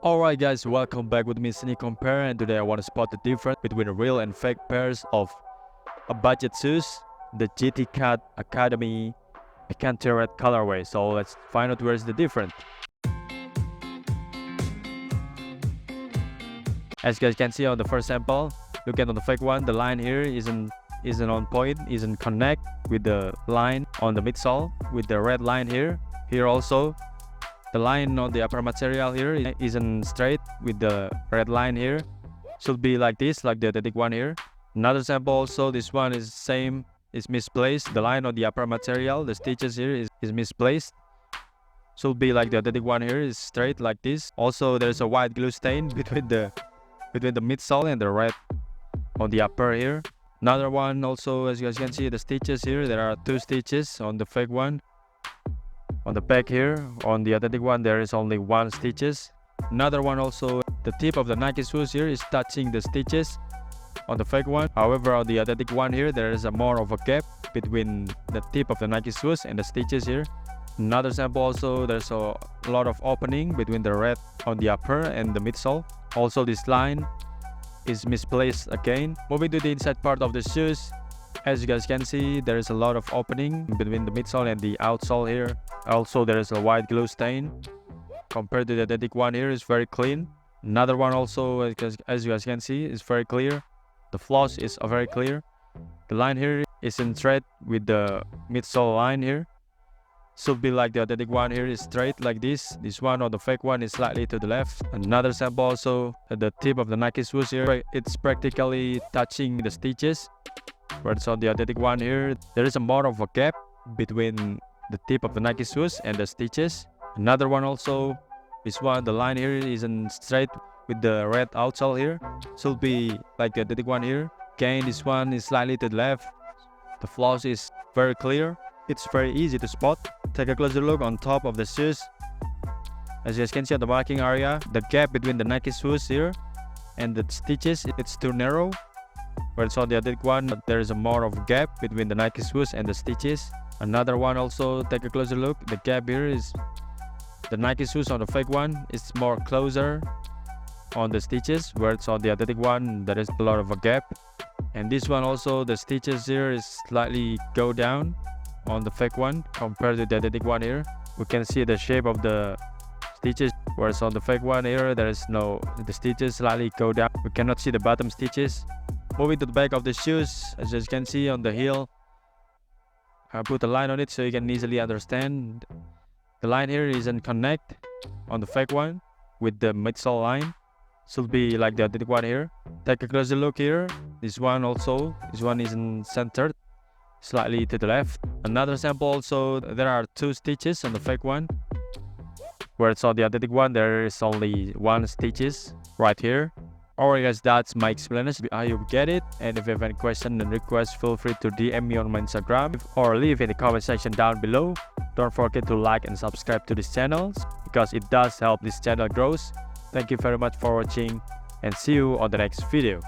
Alright guys, welcome back with me Sneak Compare, and today I want to spot the difference between real and fake pairs of a budget shoes, the GT Cat Academy Picante red colorway. So let's find out where's the difference. As you guys can see on the first sample, look at on the fake one, the line here isn't on point, isn't connect with the line on the midsole with the red line here. Here also the line on the upper material here isn't straight with the red line here. Should be like this, like the authentic one here. Another sample also, this one is same, is misplaced. The line on the upper material, the stitches here is misplaced. Should be like the authentic one here, is straight like this. Also there's a white glue stain between the midsole and the red on the upper here. Another one also, as you guys can see, the stitches here, there are 2 stitches on the fake one. On the back here, on the authentic one, there is only 1 stitches. Another one also, the tip of the Nike shoes here is touching the stitches on the fake one. However, on the authentic one here, there is a more of a gap between the tip of the Nike shoes and the stitches here. Another sample also, there's a lot of opening between the red on the upper and the midsole. Also, this line is misplaced again. Moving to the inside part of the shoes, as you guys can see, there is a lot of opening between the midsole and the outsole here. Also, there is a white glue stain. Compared to the authentic one here, is very clean. Another one also, as you guys can see, is very clear. The floss is very clear. The line here is in thread with the midsole line here. Should be like the authentic one here, is straight like this. This one on the fake one is slightly to the left. Another sample also, at the tip of the Nike shoes here, it's practically touching the stitches. Whereas on the authentic one here, there is a more of a gap between the tip of the Nike shoes and the stitches. Another one also, this one, the line here isn't straight with the red outsole here. Should be like the authentic one here. Again, this one is slightly to the left. The floss is very clear. It's very easy to spot. Take a closer look on top of the shoes. As you guys can see on the marking area, the gap between the Nike shoes here and the stitches, it's too narrow. Whereas on the authentic one, there is a more of a gap between the Nike shoes and the stitches. Another one also, take a closer look. The gap here is the Nike shoes on the fake one is more closer on the stitches, whereas on the authentic one, there is a lot of a gap. And this one also, the stitches here is slightly go down on the fake one compared to the authentic one here. We can see the shape of the stitches, whereas on the fake one here, there is no, the stitches slightly go down. We cannot see the bottom stitches. Moving to the back of the shoes, as you can see on the heel, I put a line on it so you can easily understand. The line here isn't connect on the fake one with the midsole line. Should be like the authentic one here. Take a closer look here. This one also, this one isn't centered, slightly to the left. Another sample also, there are 2 stitches on the fake one, whereas on the authentic one there is only 1 stitches right here. Alright guys, that's my explanation. I hope you get it, and if you have any question and request, feel free to DM me on my Instagram or leave in the comment section down below. Don't forget to like and subscribe to this channel because it does help this channel grows. Thank you very much for watching, and see you on the next video.